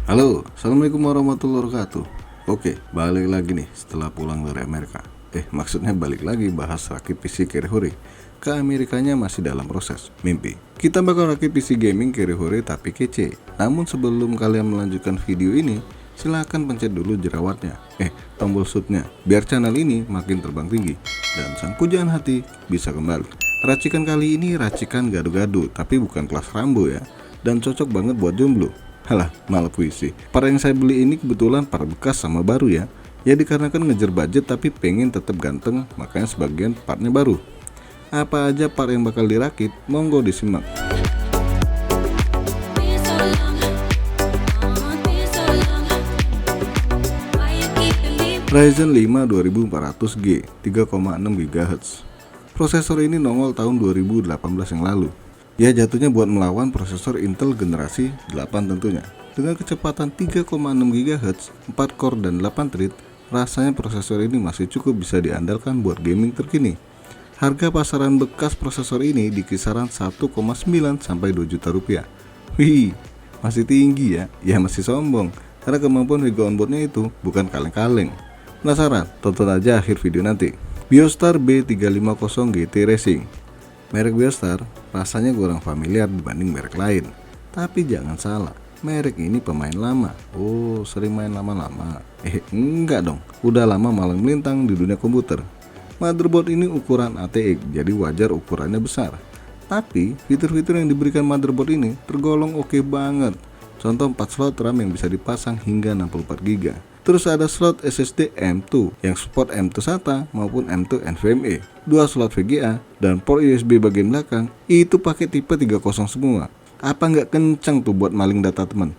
Halo, assalamualaikum warahmatullahi wabarakatuh. Oke, balik lagi nih setelah pulang dari Amerika. Maksudnya balik lagi bahas rakit PC Kirihori. Ke Amerikanya masih dalam proses mimpi. Kita bakal rakit PC gaming Kirihori tapi kece. Namun sebelum kalian melanjutkan video ini, silahkan pencet dulu jerawatnya, tombol subnya, biar channel ini makin terbang tinggi dan sang pujaan hati bisa kembali. Racikan kali ini racikan gado-gado, tapi bukan kelas Rambo ya, dan cocok banget buat jomblo. Halah, malah puisi. Part yang saya beli ini kebetulan part bekas sama baru ya. Ya dikarenakan ngejar budget tapi pengen tetap ganteng, makanya sebagian partnya baru. Apa aja part yang bakal dirakit? Monggo disimak. Ryzen 5 2400G 3,6 GHz. Prosesor ini nongol tahun 2018 yang lalu. Ya jatuhnya buat melawan prosesor Intel generasi 8 tentunya. Dengan kecepatan 3,6 GHz, 4 core dan 8 thread, rasanya prosesor ini masih cukup bisa diandalkan buat gaming terkini. Harga pasaran bekas prosesor ini di kisaran 1,9 sampai 2 juta rupiah. Wih, masih tinggi ya? Ya masih sombong, karena kemampuan Vega onboardnya itu bukan kaleng-kaleng. Penasaran? Tonton aja akhir video nanti. Biostar B350 GT Racing. Merek Biostar rasanya kurang familiar dibanding merek lain. Tapi jangan salah, merek ini pemain lama. Oh, sering main lama-lama. Enggak dong, udah lama malang melintang di dunia komputer. Motherboard ini ukuran ATX, jadi wajar ukurannya besar. Tapi fitur-fitur yang diberikan motherboard ini tergolong oke banget. Contoh 4 slot RAM yang bisa dipasang hingga 64 GB. Terus ada slot SSD M2 yang support M2 SATA maupun M2 NVMe, 2 slot VGA, dan port USB bagian belakang itu pakai tipe 30 semua. Apa nggak kencang tuh buat maling data teman?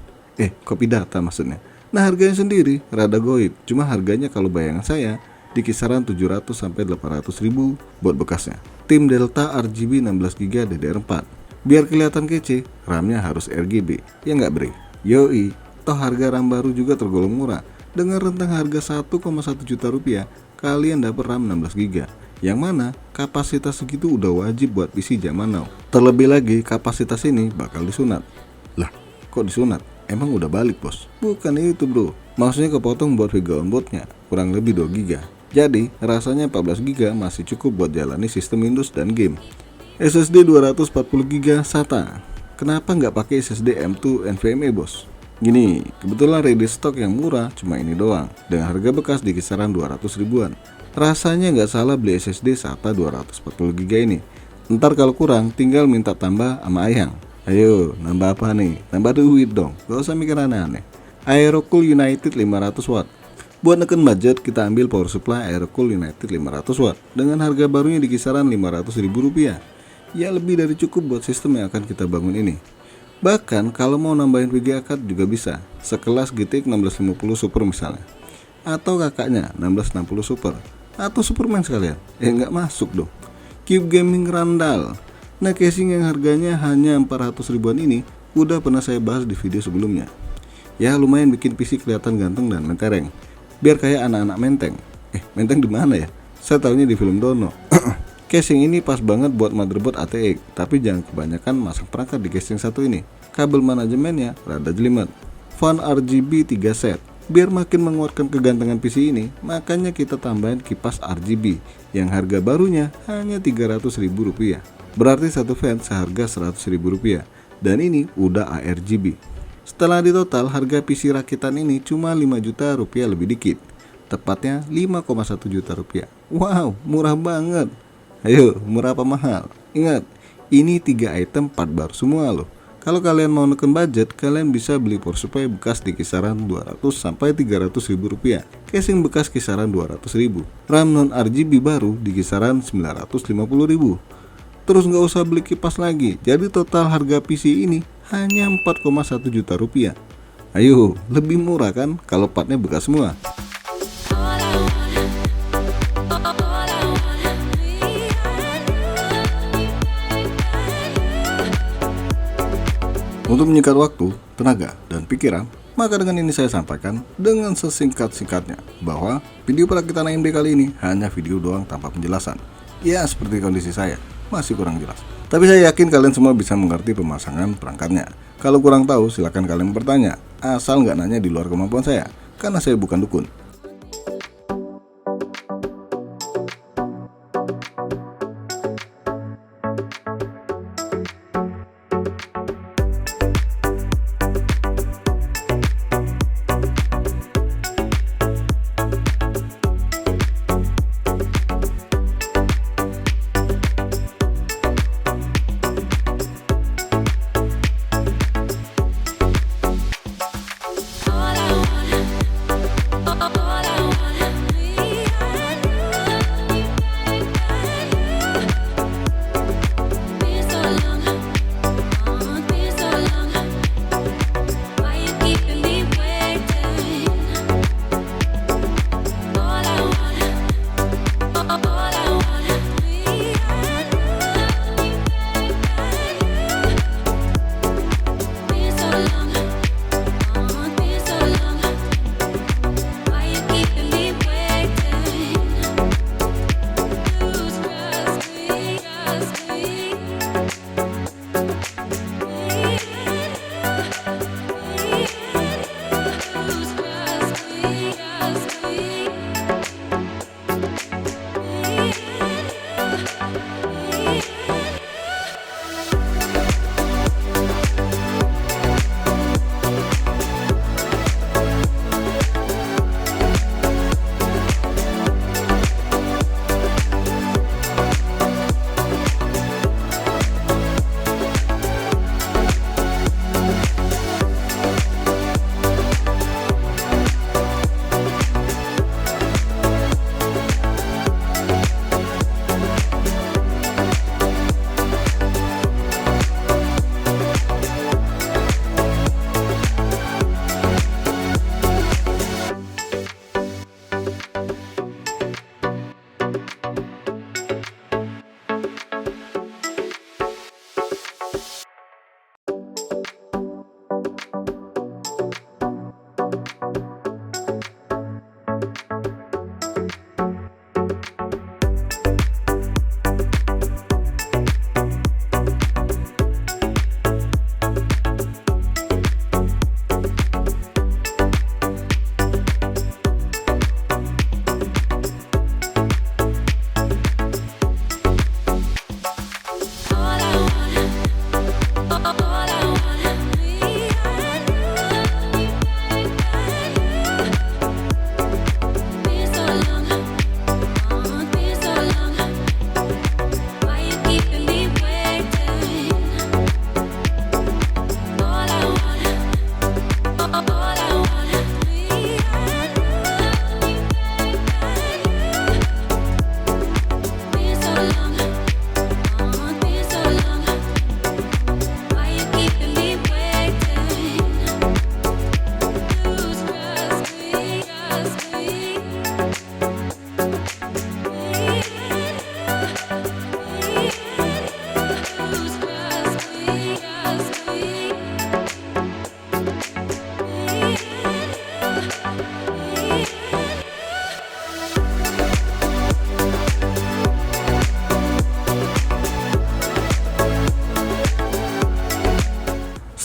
Copy data maksudnya. Nah harganya sendiri rada goib, cuma harganya kalau bayangan saya di kisaran 700 sampai 800 ribu buat bekasnya. Tim Delta RGB 16GB DDR4. Biar kelihatan kece, RAM-nya harus RGB, ya nggak bre? Yoi, toh harga RAM baru juga tergolong murah. Dengan rentang harga 1,1 juta rupiah, kalian dapat RAM 16GB. Yang mana kapasitas segitu udah wajib buat PC zaman now. Terlebih lagi kapasitas ini bakal disunat. Lah, kok disunat? Emang udah balik bos? Bukan itu bro, maksudnya kepotong buat Vega onboardnya, kurang lebih 2GB. Jadi rasanya 14GB masih cukup buat jalani sistem Windows dan game. SSD 240GB SATA. Kenapa nggak pakai SSD M2 NVMe bos? Gini, kebetulan ready stock yang murah cuma ini doang, dengan harga bekas di kisaran 200 ribuan. Rasanya nggak salah beli SSD SATA 240GB ini. Ntar kalau kurang tinggal minta tambah sama Ayang. Ayo, nambah apa nih? Nambah duit dong, gak usah mikir aneh-aneh. Aerocool United 500 watt. Buat neken budget kita ambil power supply Aerocool United 500 watt dengan harga barunya di kisaran 500 ribu rupiah. Ya lebih dari cukup buat sistem yang akan kita bangun ini. Bahkan kalau mau nambahin VGA card juga bisa, sekelas GTX 1650 Super misalnya, atau kakaknya 1660 Super, atau Superman sekalian. Nggak masuk dong. Cube Gaming Randall. Nah casing yang harganya hanya 400 ribuan ini udah pernah saya bahas di video sebelumnya. Ya lumayan bikin PC kelihatan ganteng dan mentereng, biar kayak anak-anak menteng. Menteng di mana ya? Saya tahunya di film Dono. Casing ini pas banget buat motherboard ATX, tapi jangan kebanyakan masang perangkat di casing satu ini. Kabel manajemennya rada jelimet. Fan RGB 3 set. Biar makin menguatkan kegantengan PC ini, makanya kita tambahin kipas RGB yang harga barunya hanya 300 ribu rupiah. Berarti satu fan seharga 100 ribu rupiah. Dan ini udah ARGB. Setelah ditotal, harga PC rakitan ini cuma 5 juta rupiah lebih dikit. Tepatnya 5,1 juta rupiah. Wow, murah banget. Ayo, murah apa mahal? Ingat, ini 3 item part baru semua loh. Kalau kalian mau neken budget, kalian bisa beli power supply bekas di kisaran 200 sampai 300 ribu rupiah. Casing bekas kisaran 200 ribu. RAM non RGB baru di kisaran 950 ribu. Terus nggak usah beli kipas lagi. Jadi total harga PC ini hanya 4,1 juta rupiah. Ayo, lebih murah kan kalau partnya bekas semua. Untuk menyingkat waktu, tenaga, dan pikiran, maka dengan ini saya sampaikan dengan sesingkat-singkatnya bahwa video perakitan AMD kali ini hanya video doang tanpa penjelasan. Ya seperti kondisi saya, masih kurang jelas. Tapi saya yakin kalian semua bisa mengerti pemasangan perangkatnya. Kalau kurang tahu silahkan kalian bertanya, asal nggak nanya di luar kemampuan saya, karena saya bukan dukun.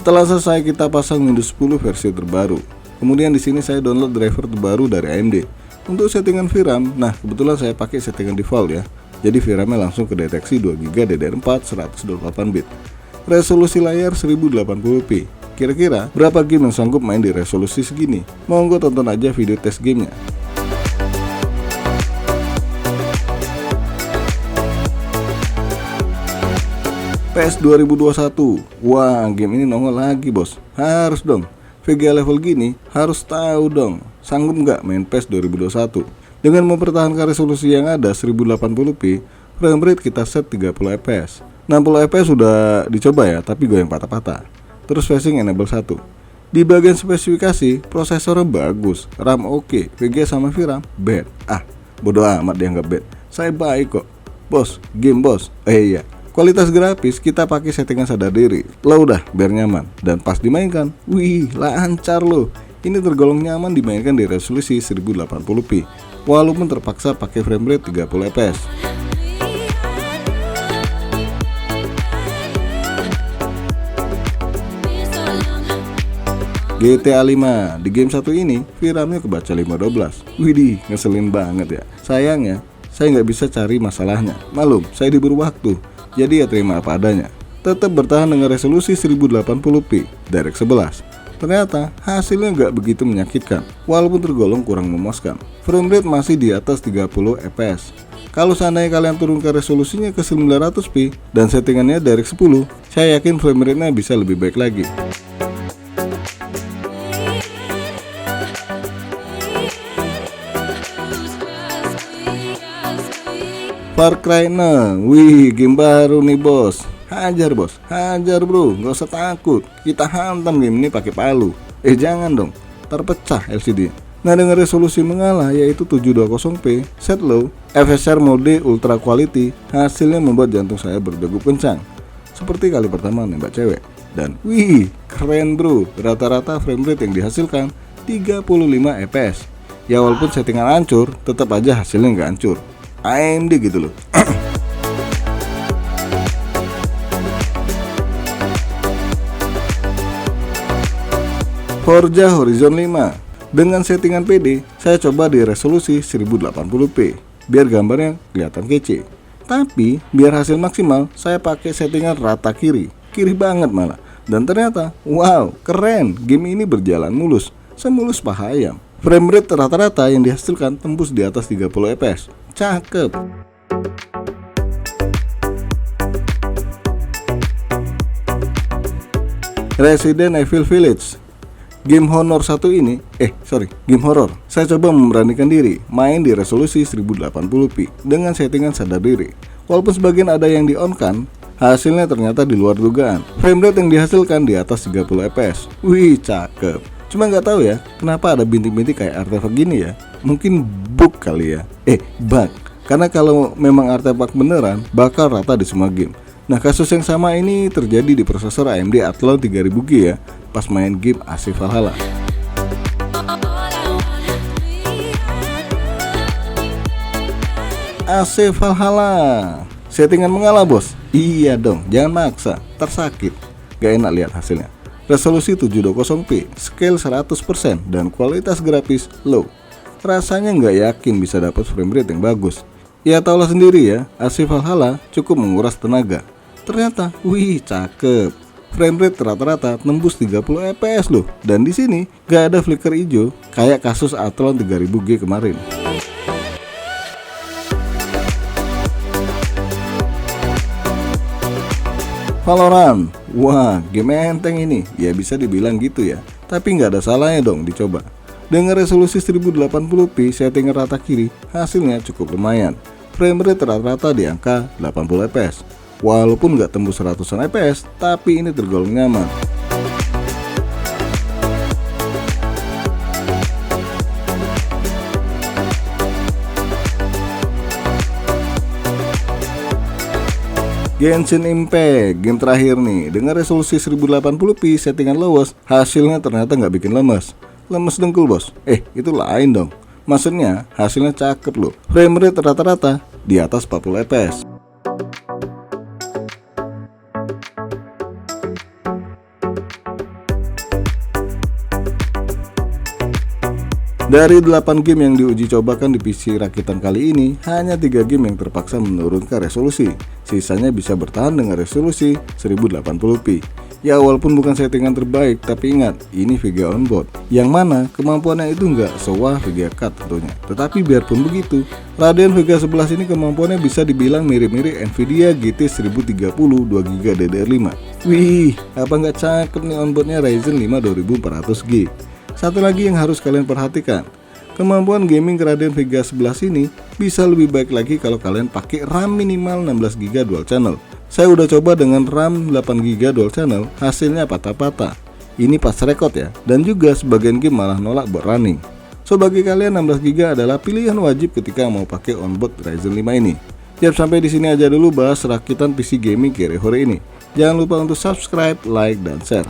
Setelah selesai kita pasang Windows 10 versi terbaru. Kemudian di sini saya download driver terbaru dari AMD. Untuk settingan VRAM, nah kebetulan saya pakai settingan default ya. Jadi VRAM-nya langsung kedeteksi 2GB DDR4 128-bit. Resolusi layar 1080p. Kira-kira berapa game yang sanggup main di resolusi segini? Monggo tonton aja video tes gamenya. PES 2021. Wah, game ini nongol lagi bos. Harus dong. VGA level gini harus tahu dong. Sanggup nggak main PES 2021? Dengan mempertahankan resolusi yang ada 1080p, frame rate kita set 30 fps. 60 fps sudah dicoba ya, tapi goyang patah-patah. Terus facing enable 1. Di bagian spesifikasi, prosesornya bagus, RAM oke, VGA sama VRAM bad. Bodo amat dianggap bad. Saya baik kok. Bos, game bos. Iya. Kualitas grafis kita pakai settingan sadar diri. Low dah biar nyaman. Dan pas dimainkan, wih lancar loh. Ini tergolong nyaman dimainkan di resolusi 1080p. Walaupun terpaksa pakai frame rate 30 fps. GTA 5. Di game satu ini, VRAM-nya kebaca 512. Widih, ngeselin banget ya. Sayangnya, saya nggak bisa cari masalahnya. Malum, saya diburu waktu. Jadi ya terima apa adanya. Tetap bertahan dengan resolusi 1080p DirectX 11. Ternyata hasilnya nggak begitu menyakitkan, walaupun tergolong kurang memuaskan. Framerate masih di atas 30 fps. Kalau seandainya kalian turunkan resolusinya ke 900p dan settingannya DirectX 10, saya yakin framerate-nya bisa lebih baik lagi. Far Cry 6, wih game baru nih bos. Hajar bos, hajar bro, gak usah takut. Kita hantam game ini pakai palu. Jangan dong, terpecah LCD. Nah dengan resolusi mengalah yaitu 720p, set low, FSR mode ultra quality, hasilnya membuat jantung saya berdegup kencang. Seperti kali pertama nembak cewek. Dan wih, keren bro, rata-rata framerate yang dihasilkan 35 fps. Ya walaupun settingan hancur, tetap aja hasilnya nggak hancur. AMD gitu loh. Forza Horizon 5. Dengan settingan PD, saya coba di resolusi 1080p biar gambarnya kelihatan kece. Tapi biar hasil maksimal, saya pakai settingan rata kiri banget malah. Dan ternyata, wow, keren. Game ini berjalan mulus, semulus paha ayam. Framerate rata-rata yang dihasilkan tembus di atas 30 fps. Cakep. Resident Evil Village. Game horror satu ini, game horror. Saya coba memberanikan diri main di resolusi 1080p dengan settingan sadar diri. Walaupun sebagian ada yang di-on-kan, hasilnya ternyata di luar dugaan. Framerate yang dihasilkan di atas 30 fps. Wih, cakep. Cuma nggak tahu ya, kenapa ada bintik-bintik kayak artefak gini ya? Mungkin bug kali ya. Bug. Karena kalau memang artefak beneran, bakal rata di semua game. Nah, kasus yang sama ini terjadi di prosesor AMD Athlon 3000G ya, pas main game AC Valhalla. AC Valhalla. Settingan mengalah bos. Iya dong, jangan maksa, tersakit. Gak enak lihat hasilnya. Resolusi 720p, scale 100% dan kualitas grafis low. Rasanya nggak yakin bisa dapat framerate yang bagus. Ya taulah sendiri ya, AC Valhalla cukup menguras tenaga. Ternyata, wih cakep. Framerate rata-rata tembus 30 fps loh. Dan di sini nggak ada flicker hijau kayak kasus Athlon 3000G kemarin. Valorant, wah game enteng ini, ya bisa dibilang gitu ya. Tapi nggak ada salahnya dong dicoba. Dengan resolusi 1080p settingan rata kiri, hasilnya cukup lumayan. Framerate rata-rata di angka 80 fps. Walaupun nggak tembus 100an fps, tapi ini tergolong nyaman. Genshin Impact, game terakhir nih. Dengan resolusi 1080p settingan lowest, hasilnya ternyata nggak bikin lemes. Lemes dengkul bos. Itu lain dong. Maksudnya hasilnya cakep loh. Framerate rata-rata di atas 40 fps. Dari 8 game yang diuji cobakan di PC rakitan kali ini, hanya 3 game yang terpaksa menurunkan resolusi. Sisanya bisa bertahan dengan resolusi 1080p. Ya walaupun bukan settingan terbaik, tapi ingat, ini VGA onboard, yang mana kemampuannya itu nggak sewah VGA card tentunya. Tetapi biarpun begitu, Radeon Vega 11 ini kemampuannya bisa dibilang mirip-mirip Nvidia GT 1030 2GB DDR5. Wih, apa nggak cakep nih onboardnya Ryzen 5 2400G. Satu lagi yang harus kalian perhatikan, kemampuan gaming Radeon Vega 11 ini bisa lebih baik lagi kalau kalian pakai RAM minimal 16GB dual channel. Saya udah coba dengan RAM 8GB dual channel, hasilnya patah-patah. Ini pas record ya, dan juga sebagian game malah nolak buat running. So bagi kalian 16GB adalah pilihan wajib ketika mau pakai onboard Ryzen 5 ini. Sampai di sini aja dulu bahas rakitan PC gaming kiri hore ini. Jangan lupa untuk subscribe, like, dan share.